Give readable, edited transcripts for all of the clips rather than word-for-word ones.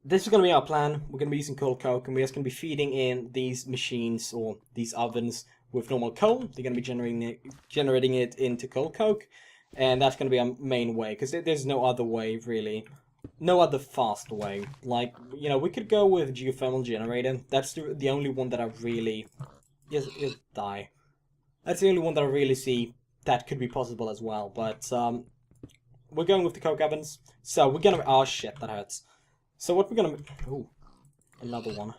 this is going to be our plan. We're going to be using coal coke, and we're just going to be feeding in these machines or these ovens with normal coal. They're going to be generating it into coal coke, and that's going to be our main way, because there's no other way, really. No other fast way. Like, you know, we could go with geothermal generator. That's the only one that I really... Yes, die. That's the only one that I really see that could be possible as well, but, we're going with the coke ovens. So, we're gonna... Oh, shit, that hurts. So what we're gonna... Ooh, another one.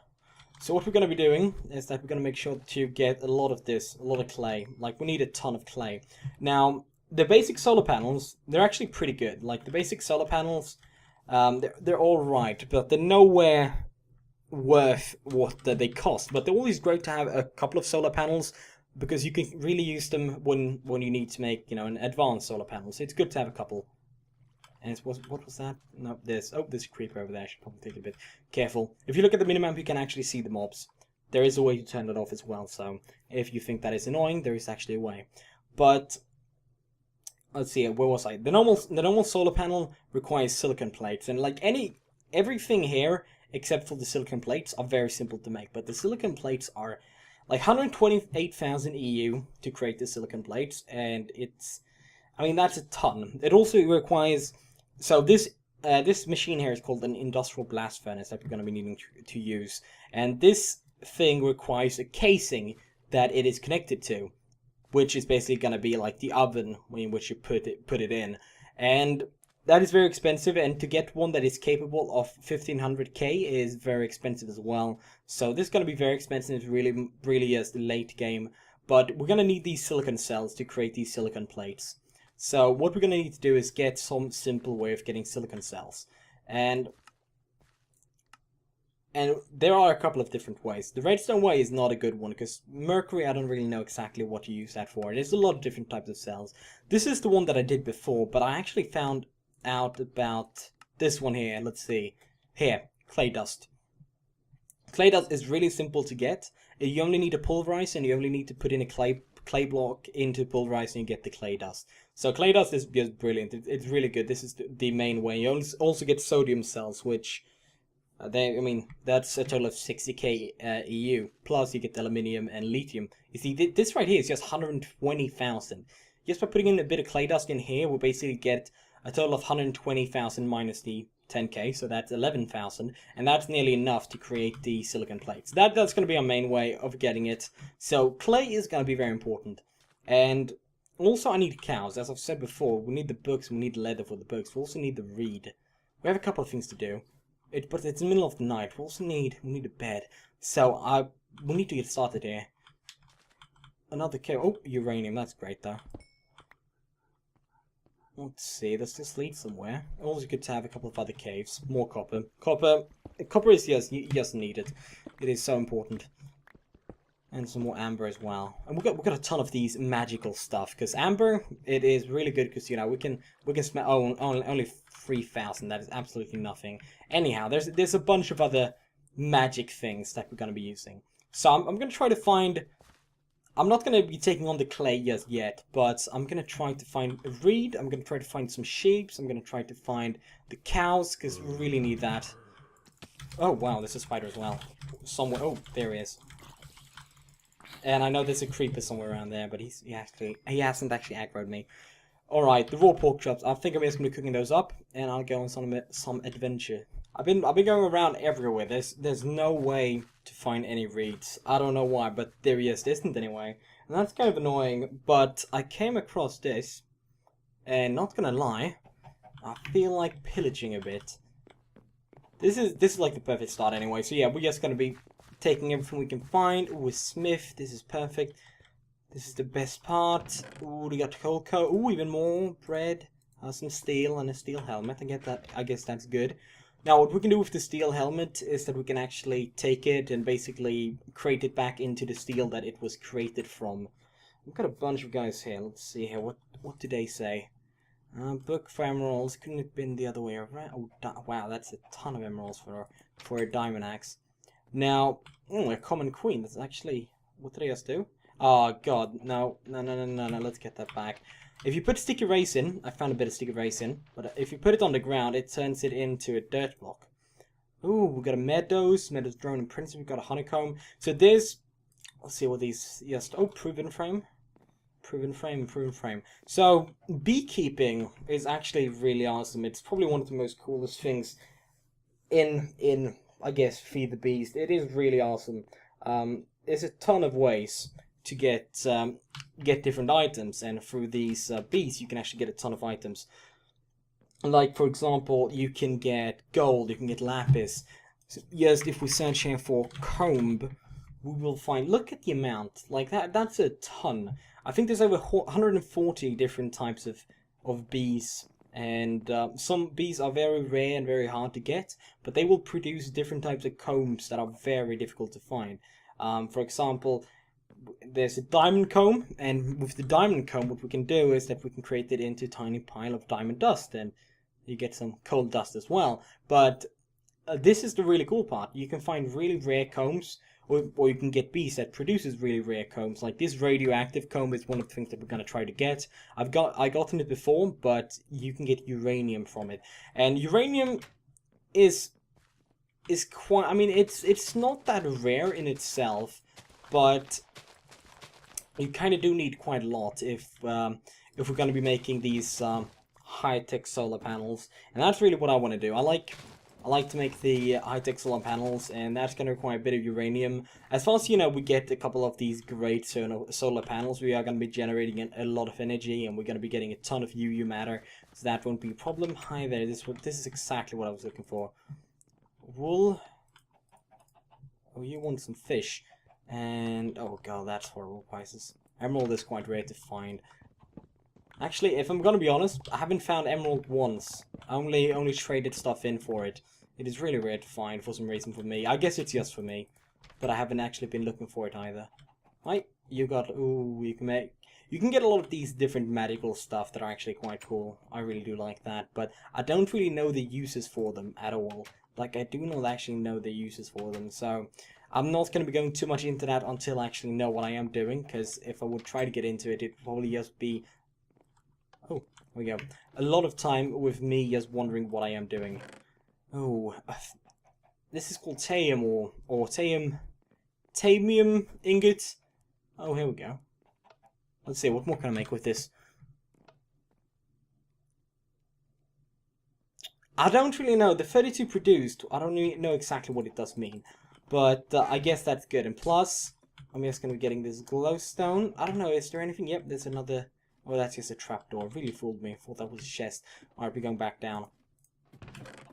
So what we're gonna be doing is that we're gonna make sure to get a lot of this, a lot of clay. Like, we need a ton of clay. Now, the basic solar panels, they're actually pretty good. Like, the basic solar panels, they're alright, but they're nowhere worth what they cost. But they're always great to have a couple of solar panels, because you can really use them when you need to make, you know, an advanced solar panel. So it's good to have a couple. And what was that? No, there's a creeper over there. I should probably take it a bit careful. If you look at the minimap, you can actually see the mobs. There is a way to turn it off as well, so if you think that is annoying, there is actually a way. But let's see, where was I? The normal solar panel requires silicon plates, and like everything here except for the silicon plates are very simple to make. But the silicon plates are like 128,000 EU to create the silicon plates, and I mean, that's a ton. It also requires... So this machine here is called an industrial blast furnace that we're going to be needing to use. And this thing requires a casing that it is connected to, which is basically going to be like the oven in which you put it in. And that is very expensive, and to get one that is capable of 1500k is very expensive as well. So this is going to be very expensive, really is the late game. But we're going to need these silicon cells to create these silicon plates. So what we're going to need to do is get some simple way of getting silicon cells. And there are a couple of different ways. The redstone way is not a good one, because mercury, I don't really know exactly what to use that for. There's a lot of different types of cells. This is the one that I did before, but I actually found out about this one here. Let's see. Here, clay dust. Clay dust is really simple to get. You only need to pulverize, and you only need to put in a clay block into pulverize, and you get the clay dust. So clay dust is just brilliant. It's really good. This is the main way. You also get sodium cells, which I mean, that's a total of 60k EU. Plus you get aluminium and lithium. You see, this right here is just 120,000. Just by putting in a bit of clay dust in here, we'll basically get a total of 120,000 minus the 10k, so that's 11,000, and that's nearly enough to create the silicon plates. That's going to be our main way of getting it. So clay is going to be very important. And also I need cows. As I've said before, we need the books, we need leather for the books, we also need the reed. We have a couple of things to do. But it's the middle of the night. We also need a bed. So we need to get started here. Another cave. Oh, uranium. That's great though. Let's see. Does this lead somewhere? Also good to have a couple of other caves. More copper. Copper is just needed. It is so important. And some more amber as well. And we've got a ton of these magical stuff, because amber, it is really good, because, you know, we can smell... Oh, only 3,000. That is absolutely nothing. Anyhow, there's a bunch of other magic things that we're going to be using. So I'm going to try to find... I'm not going to be taking on the clay just yet, but I'm going to try to find a reed. I'm going to try to find some sheep. I'm going to try to find the cows, because we really need that. Oh, wow, there's a spider as well. Somewhere... Oh, there he is. And I know there's a creeper somewhere around there, but he hasn't actually aggroed me. Alright, the raw pork chops. I think I'm just going to be cooking those up, and I'll go on some adventure. I've been going around everywhere. There's no way to find any reeds. I don't know why, but there isn't anyway. And that's kind of annoying, but I came across this, and not gonna lie, I feel like pillaging a bit. This is like the perfect start anyway, so yeah, we're just gonna be taking everything we can find. Ooh, a smith, this is perfect. This is the best part. Ooh, we got coal coat. Ooh, even more bread. Some steel and a steel helmet. I guess that's good. Now, what we can do with the steel helmet is that we can actually take it and basically create it back into the steel that it was created from. We've got a bunch of guys here. Let's see here. What did they say? Book for emeralds. Couldn't it have been the other way around? Oh, wow, that's a ton of emeralds for a diamond axe. Now, a common queen. That's actually... What did I just do? Oh, God. No. Let's get that back. If you put sticky resin... I found a bit of sticky resin. But if you put it on the ground, it turns it into a dirt block. Ooh, we got a meadows drone and prince. We got a honeycomb. So there's, let's see what these. Yes, oh, proven frame. Proven frame. So beekeeping is actually really awesome. It's probably one of the most coolest things in I guess Feed the Beast. It is really awesome. There's a ton of ways to get different items, and through these bees you can actually get a ton of items. Like for example, you can get gold, you can get lapis. So, yes, if we search here for comb, we will find. Look at the amount. Like that. That's a ton. I think there's over 140 different types of bees, and some bees are very rare and very hard to get, but they will produce different types of combs that are very difficult to find. For example, there's a diamond comb, and with the diamond comb, what we can do is that we can create it into a tiny pile of diamond dust, and you get some coal dust as well. But this is the really cool part. You can find really rare combs, or you can get bees that produces really rare combs. Like this radioactive comb is one of the things that we're gonna try to get. I gotten it before, but you can get uranium from it, and uranium is quite. I mean, it's not that rare in itself, but you kind of do need quite a lot if we're going to be making these high-tech solar panels, and that's really what I want to do. I like to make the high-tech solar panels, and that's going to require a bit of uranium. As far as we get a couple of these great solar panels, we are going to be generating a lot of energy, and we're going to be getting a ton of UU matter, so that won't be a problem. Hi there, this is exactly what I was looking for. Wool. Oh, you want some fish. And, oh god, that's horrible prices. Emerald is quite rare to find. Actually, if I'm gonna be honest, I haven't found emerald once. I only traded stuff in for it. It is really rare to find for some reason for me. I guess it's just for me. But I haven't actually been looking for it either. Right, you got, ooh, you can get a lot of these different magical stuff that are actually quite cool. I really do like that. But I don't really know the uses for them at all. Like, I do not actually know the uses for them, so I'm not going to be going too much into that until I actually know what I am doing, because if I would try to get into it, it'd probably just be, oh, there we go, a lot of time with me just wondering what I am doing. Oh, this is called tayum, or tamium ingot. Oh, here we go. Let's see, what more can I make with this? I don't really know. The 32 produced, I don't really know exactly what it does mean. But I guess that's good. And plus, I'm just going to be getting this glowstone. I don't know, is there anything? Yep, there's another. Oh, that's just a trapdoor. Really fooled me. I thought that was a chest. Alright, we're going back down.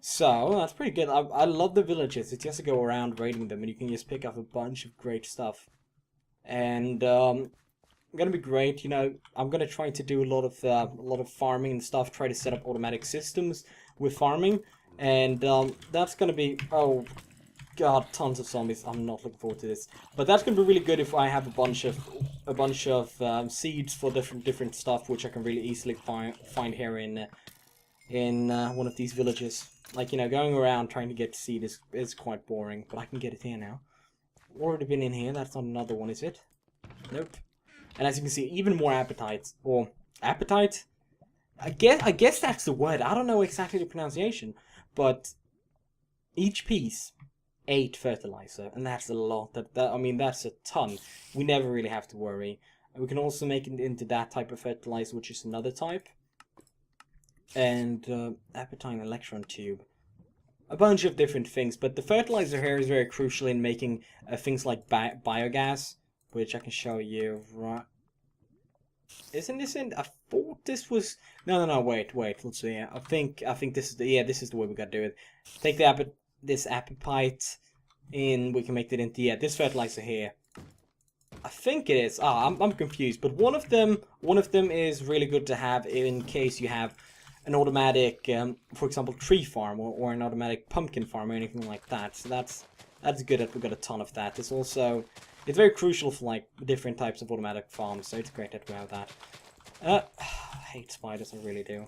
So, that's pretty good. I love the villages. It's just to go around raiding them, and you can just pick up a bunch of great stuff. And, gonna be great. I'm gonna try to do a lot of farming and stuff. Try to set up automatic systems with farming, and that's gonna be, oh god, tons of zombies. I'm not looking forward to this, but that's gonna be really good if I have a bunch of seeds for different stuff, which I can really easily find here in one of these villages. Like, going around trying to get seed is quite boring, but I can get it here now. Already been in here. That's not another one, is it? Nope. And as you can see, even more appetites. Or appetite? I guess that's the word. I don't know exactly the pronunciation, but each piece 8 fertilizer, and that's a lot. I mean, that's a ton. We never really have to worry. And we can also make it into that type of fertilizer, which is another type. And appetite electron tube. A bunch of different things, but the fertilizer here is very crucial in making things like biogas, which I can show you. Right? Isn't this in? I thought this was. No. Wait. Let's see. I think this is the. Yeah, this is the way we gotta do it. Take this apipite in. We can make it into. Yeah, this fertilizer here. I think it is. I'm confused. But one of them is really good to have in case you have an automatic, for example, tree farm or an automatic pumpkin farm or anything like that. So that's good that we got a ton of that. It's very crucial for like different types of automatic farms, so it's great that we have that. I hate spiders, I really do.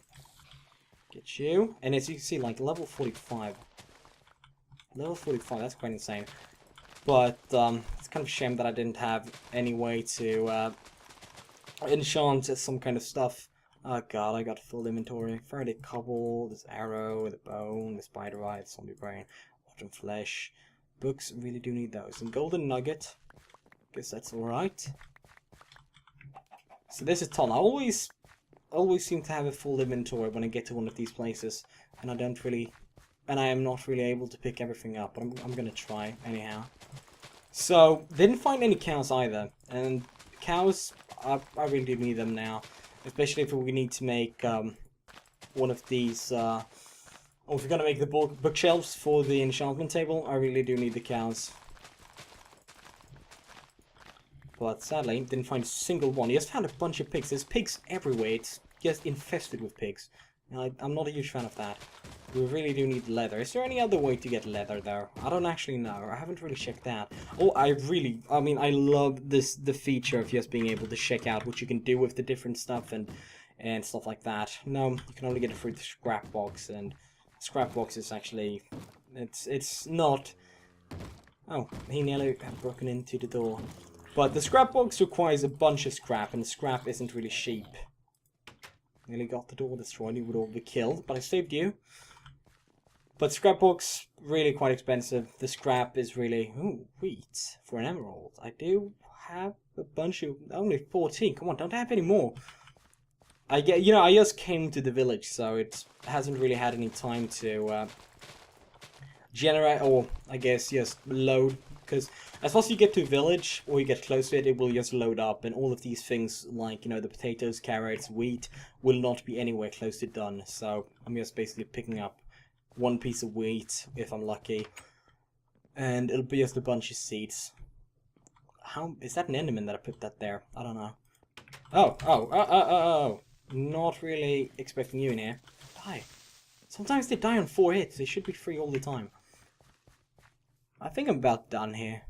Get you. And as you can see, like level 45. Level 45, that's quite insane. But it's kind of a shame that I didn't have any way to enchant some kind of stuff. Oh god, I got full inventory. Friday cobble, this arrow, the bone, the spider eye, the zombie brain. What rotten flesh. Books, really do need those. And golden nugget. Guess that's alright. So there's a ton. I always seem to have a full inventory when I get to one of these places. And I am not really able to pick everything up. But I'm gonna try anyhow. So, didn't find any cows either. And cows, I really do need them now. Especially if we need to make one of these, or if we're gonna make the bookshelves for the enchantment table, I really do need the cows. But sadly, didn't find a single one. Just found a bunch of pigs. There's pigs everywhere. It's just infested with pigs. And I'm not a huge fan of that. We really do need leather. Is there any other way to get leather though? I don't actually know. I haven't really checked that. Oh, I mean, I love the feature of just being able to check out what you can do with the different stuff and stuff like that. No, you can only get it through the scrap box, and scrap box is actually, it's not. Oh, he nearly had broken into the door. But the scrap box requires a bunch of scrap, and the scrap isn't really cheap. Nearly got the door destroyed, you would all be killed, but I saved you. But scrap box, really quite expensive. The scrap is really... Ooh, wheat for an emerald. I do have a bunch of... Only 14, come on, don't I have any more? I just came to the village, so it hasn't really had any time to generate, or I guess just load. Because as far as you get to a village, or you get close to it, it will just load up. And all of these things, like, you know, the potatoes, carrots, wheat, will not be anywhere close to done. So I'm just basically picking up one piece of wheat, if I'm lucky. And it'll be just a bunch of seeds. How... Is that an enderman that I put that there? I don't know. Oh. Not really expecting you in here. Die. Sometimes they die on 4 hits. They should be free all the time. I think I'm about done here.